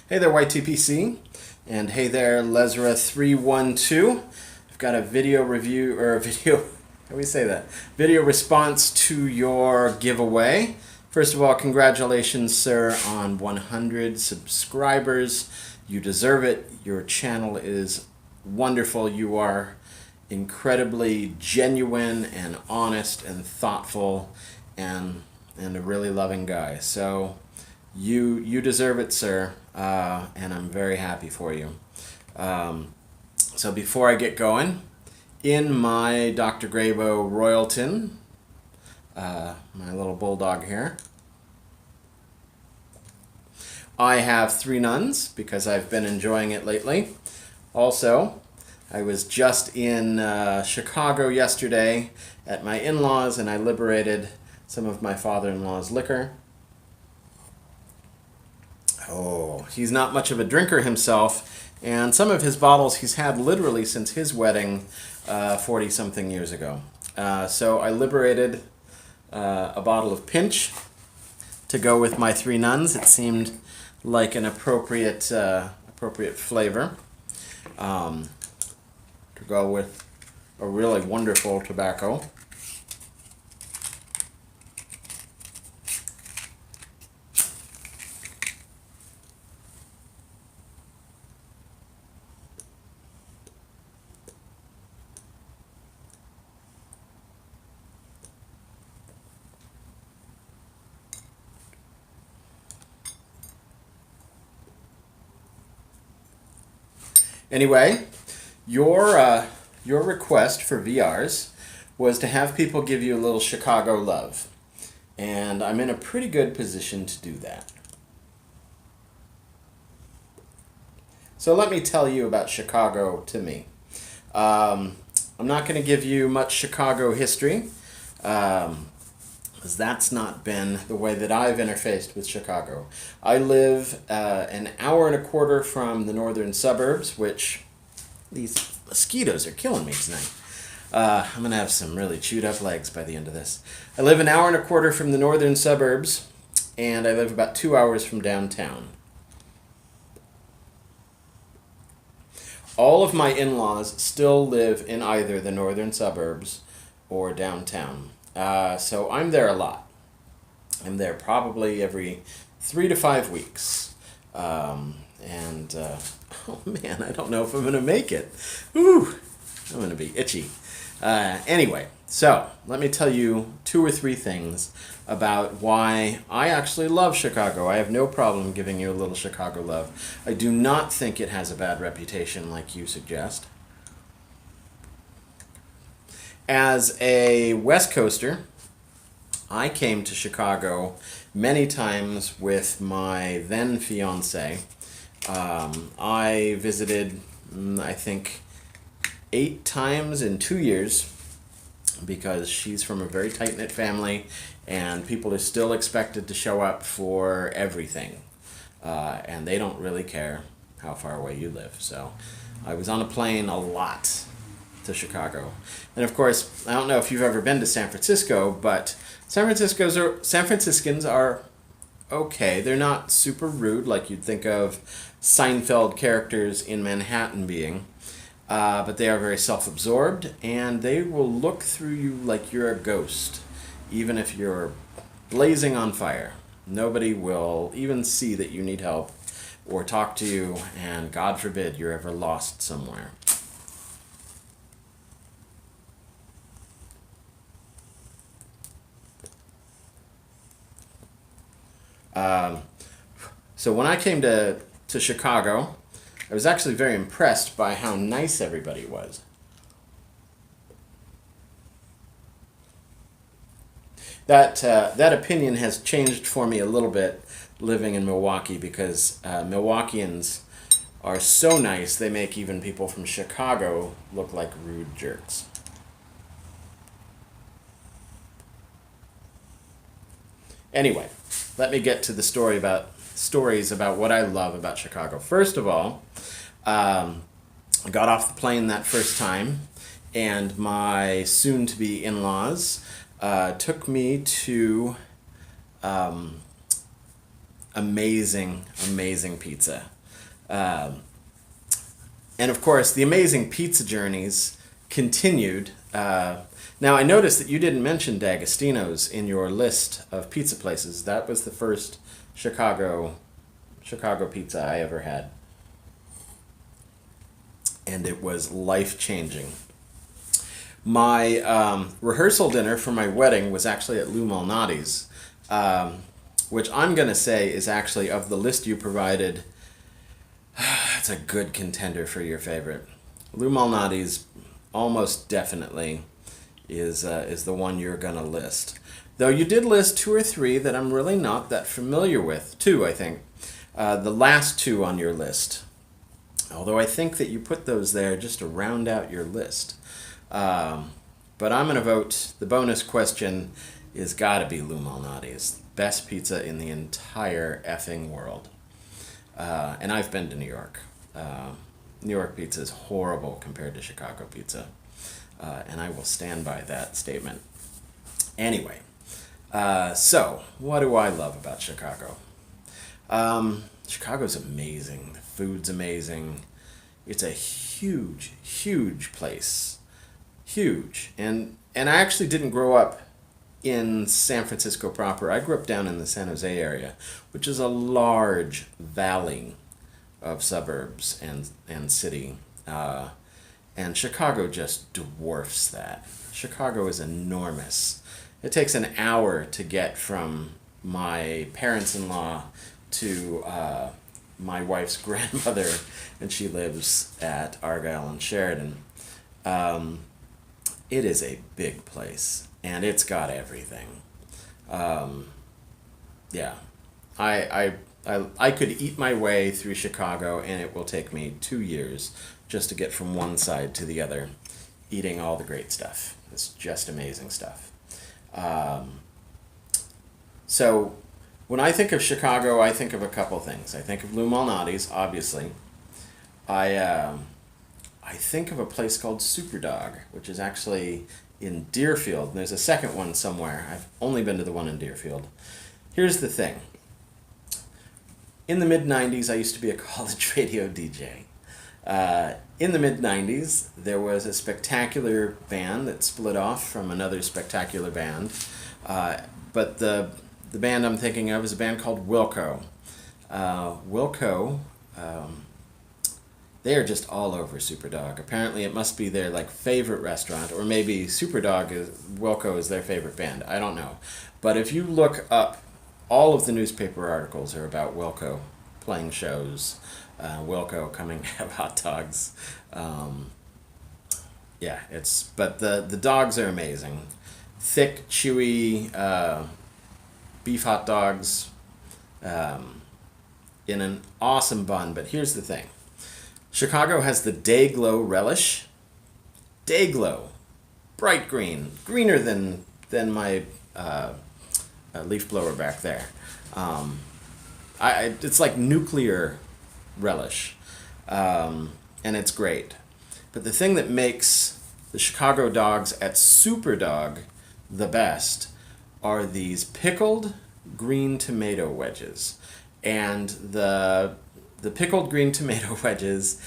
Hey there, YTPC, and hey there, Lezra 312. I've got a video review, or a video, how do we say that? Video response to your giveaway. First of all, congratulations, sir, on 100 subscribers. You deserve it. Your channel is wonderful. You are incredibly genuine and honest and thoughtful and a really loving guy. So you deserve it, sir, and I'm very happy for you. So before I get going, in my Dr. Grabo Royalton, my little bulldog here, I have 3 nuns because I've been enjoying it lately. Also, I was just in Chicago yesterday at my in-laws, and I liberated some of my father-in-law's liquor. Oh, he's not much of a drinker himself, and some of his bottles he's had literally since his wedding 40-something years ago. So I liberated a bottle of Pinch to go with my 3 nuns. It seemed like an appropriate flavor to go with a really wonderful tobacco. Anyway, your request for VRs was to have people give you a little Chicago love, and I'm in a pretty good position to do that. So let me tell you about Chicago to me. I'm not going to give you much Chicago history, because that's not been the way that I've interfaced with Chicago. I live an hour and a quarter from the northern suburbs, which these mosquitoes are killing me tonight. I'm going to have some really chewed up legs by the end of this. I live an hour and a quarter from the northern suburbs, and I live about 2 hours from downtown. All of my in-laws still live in either the northern suburbs or downtown. So I'm there a lot. I'm there probably every 3 to 5 weeks. Oh man, I don't know if I'm going to make it. Ooh, I'm going to be itchy. Anyway, so let me tell you 2 or 3 things about why I actually love Chicago. I have no problem giving you a little Chicago love. I do not think it has a bad reputation like you suggest. As a West Coaster, I came to Chicago many times with my then fiance. I visited, I think, 8 times in 2 years because she's from a very tight-knit family and people are still expected to show up for everything. And they don't really care how far away you live. So I was on a plane a lot to Chicago. And of course, I don't know if you've ever been to San Francisco, but San Franciscans are okay. They're not super rude like you'd think of Seinfeld characters in Manhattan being, but they are very self-absorbed, and they will look through you like you're a ghost, even if you're blazing on fire. Nobody will even see that you need help or talk to you, and God forbid you're ever lost somewhere. So when I came to Chicago, I was actually very impressed by how nice everybody was. That opinion has changed for me a little bit living in Milwaukee because Milwaukeeans are so nice they make even people from Chicago look like rude jerks. Anyway, let me get to the stories about what I love about Chicago. First of all, I got off the plane that first time, and my soon-to-be in-laws took me to amazing pizza. And of course, the amazing pizza journeys continued. Now, I noticed that you didn't mention D'Agostino's in your list of pizza places. That was the first Chicago pizza I ever had, and it was life changing. My rehearsal dinner for my wedding was actually at Lou Malnati's, which I'm going to say is actually, of the list you provided, it's a good contender for your favorite. Lou Malnati's almost definitely is the one you're going to list. Though you did list two or three that I'm really not that familiar with. Two, I think. The last two on your list. Although I think that you put those there just to round out your list. But I'm going to vote the bonus question is got to be Lou Malnati's. Best pizza in the entire effing world. And I've been to New York. New York pizza is horrible compared to Chicago pizza. And I will stand by that statement. Anyway, so what do I love about Chicago? Chicago's amazing. The food's amazing. It's a huge, huge place. Huge. And I actually didn't grow up in San Francisco proper. I grew up down in the San Jose area, which is a large valley of suburbs and city. And Chicago just dwarfs that. Chicago is enormous. It takes an hour to get from my parents-in-law to my wife's grandmother, and she lives at Argyle and Sheridan. It is a big place, and it's got everything. Yeah, I could eat my way through Chicago, and it will take me 2 years just to get from one side to the other, eating all the great stuff. It's just amazing stuff. So when I think of Chicago, I think of a couple things. I think of Lou Malnati's, obviously. I think of a place called Superdog, which is actually in Deerfield. And there's a second one somewhere. I've only been to the one in Deerfield. Here's the thing. In the mid-90s, I used to be a college radio DJ. In the mid-90s, there was a spectacular band that split off from another spectacular band. But the band I'm thinking of is a band called Wilco. Wilco, they are just all over Superdog. Apparently it must be their favorite restaurant, or maybe Wilco is their favorite band. I don't know. But if you look up, all of the newspaper articles are about Wilco playing shows. Wilco coming to have hot dogs. But the dogs are amazing. Thick, chewy beef hot dogs in an awesome bun. But here's the thing. Chicago has the Day-Glo relish. Day-Glo. Bright green. Greener than my leaf blower back there. It's like nuclear relish, and it's great. But the thing that makes the Chicago dogs at Superdog the best are these pickled green tomato wedges, and the pickled green tomato wedges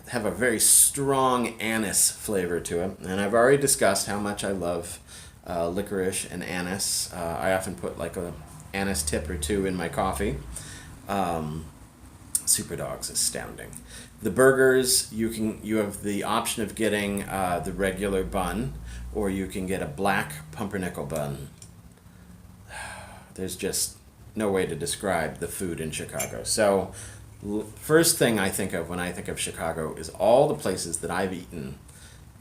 have a very strong anise flavor to them. And I've already discussed how much I love licorice and anise. I often put a anise tip or two in my coffee. Superdog's astounding. The burgers, you have the option of getting the regular bun, or you can get a black pumpernickel bun. There's just no way to describe the food in Chicago. So first thing I think of when I think of Chicago is all the places that I've eaten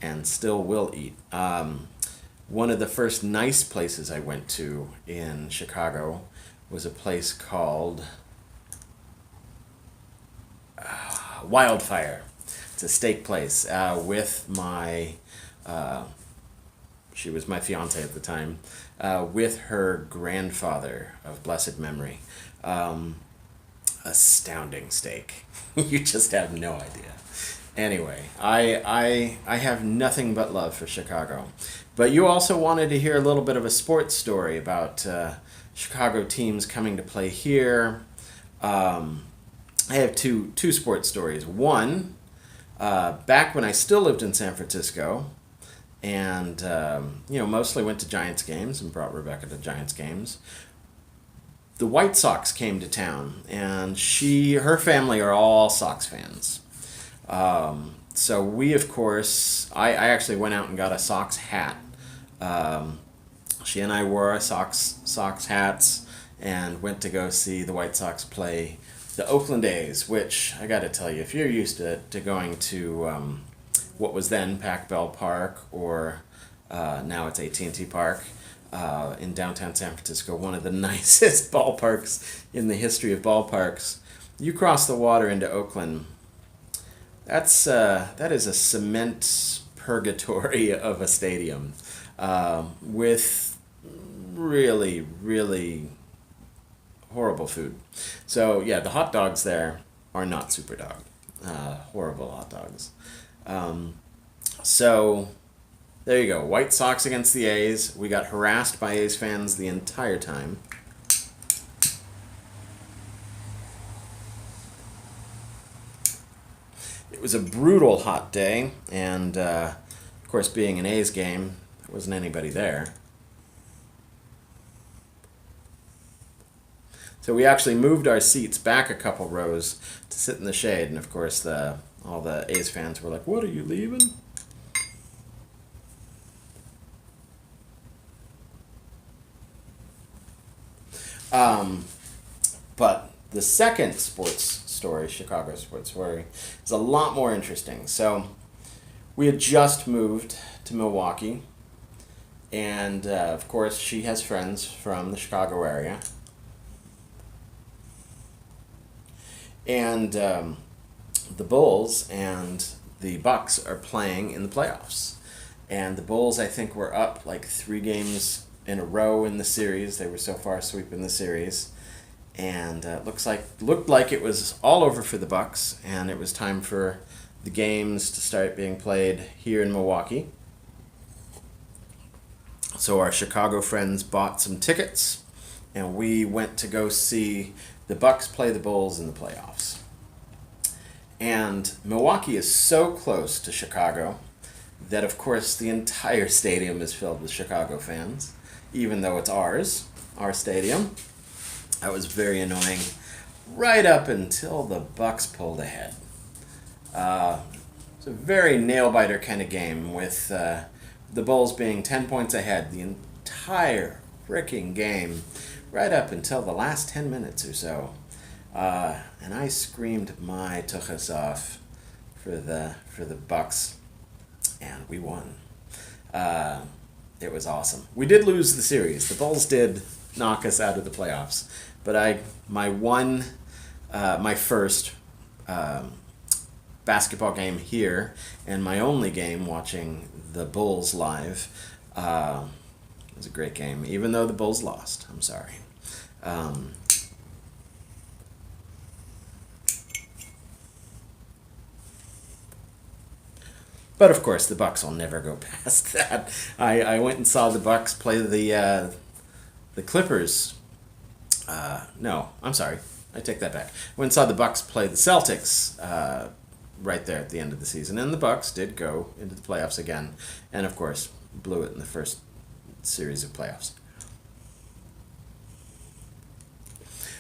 and still will eat. One of the first nice places I went to in Chicago was a place called Wildfire. It's a steak place with my, she was my fiance at the time, with her grandfather of blessed memory. Astounding steak. You just have no idea. Anyway, I have nothing but love for Chicago. But you also wanted to hear a little bit of a sports story about Chicago teams coming to play here. I have two sports stories. One, back when I still lived in San Francisco, and mostly went to Giants games and brought Rebecca to Giants games. The White Sox came to town, and her family are all Sox fans. So we, of course, I actually went out and got a Sox hat. She and I wore our Sox hats and went to go see the White Sox play the Oakland A's, which I got to tell you, if you're used to going to what was then Pac Bell Park, or now it's AT&T Park in downtown San Francisco, one of the nicest ballparks in the history of ballparks. You cross the water into Oakland. That is a cement purgatory of a stadium with really, really horrible food. So yeah, the hot dogs there are not super dog. Horrible hot dogs. So there you go. White Sox against the A's. We got harassed by A's fans the entire time. It was a brutal hot day, and of course, being an A's game, there wasn't anybody there. So we actually moved our seats back a couple rows to sit in the shade, and of course, all the A's fans were like, "What, are you leaving?" But the second sports story, Chicago sports story, is a lot more interesting. So we had just moved to Milwaukee, and of course, she has friends from the Chicago area. And the Bulls and the Bucks are playing in the playoffs. And the Bulls, I think, were up like 3 games in a row in the series. They were so far sweeping the series. And looked like it was all over for the Bucks, and it was time for the games to start being played here in Milwaukee. So our Chicago friends bought some tickets, and we went to go see the Bucks play the Bulls in the playoffs. And Milwaukee is so close to Chicago that, of course, the entire stadium is filled with Chicago fans, even though it's our stadium. That was very annoying, right up until the Bucks pulled ahead. It's a very nail-biter kind of game, with the Bulls being 10 points ahead the entire freaking game, right up until the last 10 minutes or so. And I screamed my tuchus off for the Bucks, and we won. It was awesome. We did lose the series. The Bulls did knock us out of the playoffs, but my first basketball game here, and my only game watching the Bulls live, it was a great game, even though the Bulls lost. I'm sorry. But of course, the Bucks will never go past that. I went and saw the Bucks play the Clippers. No, I'm sorry. I take that back. I went and saw the Bucks play the Celtics right there at the end of the season, and the Bucks did go into the playoffs again, and of course blew it in the first series of playoffs.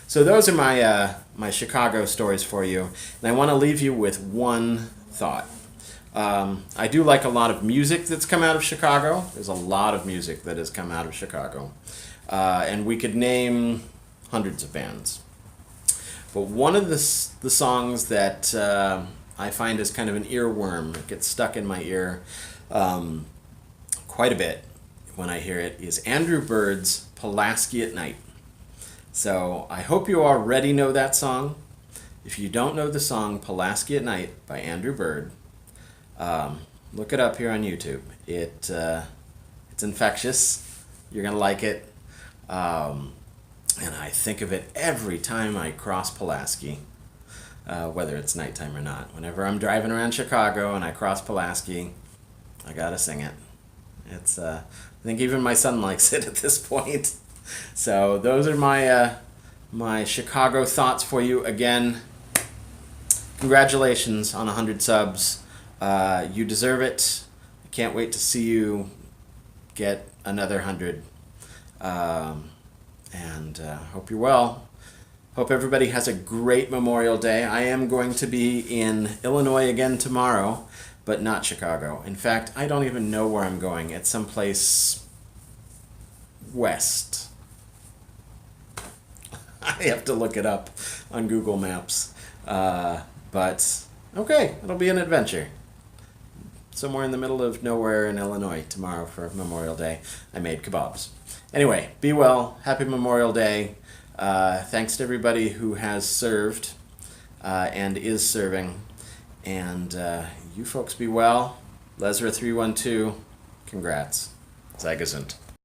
So those are my Chicago stories for you, and I want to leave you with one thought. I do like a lot of music that's come out of Chicago. There's a lot of music that has come out of Chicago. And we could name hundreds of bands. But one of the songs that I find is kind of an earworm, it gets stuck in my ear quite a bit when I hear it, is Andrew Bird's Pulaski at Night. So I hope you already know that song. If you don't know the song Pulaski at Night by Andrew Bird, look it up here on YouTube. It's infectious. You're going to like it. And I think of it every time I cross Pulaski, whether it's nighttime or not. Whenever I'm driving around Chicago and I cross Pulaski, I got to sing it. I think even my son likes it at this point. So those are my Chicago thoughts for you. Again, congratulations on 100 subs. You deserve it. I can't wait to see you get another 100. And hope you're well. Hope everybody has a great Memorial Day. I am going to be in Illinois again tomorrow, but not Chicago. In fact, I don't even know where I'm going. It's someplace west. I have to look it up on Google Maps. But okay, it'll be an adventure. Somewhere in the middle of nowhere in Illinois tomorrow for Memorial Day. I made kebabs. Anyway, be well. Happy Memorial Day. Thanks to everybody who has served and is serving. And you folks be well. Lezra 312, congrats. Sei gesund.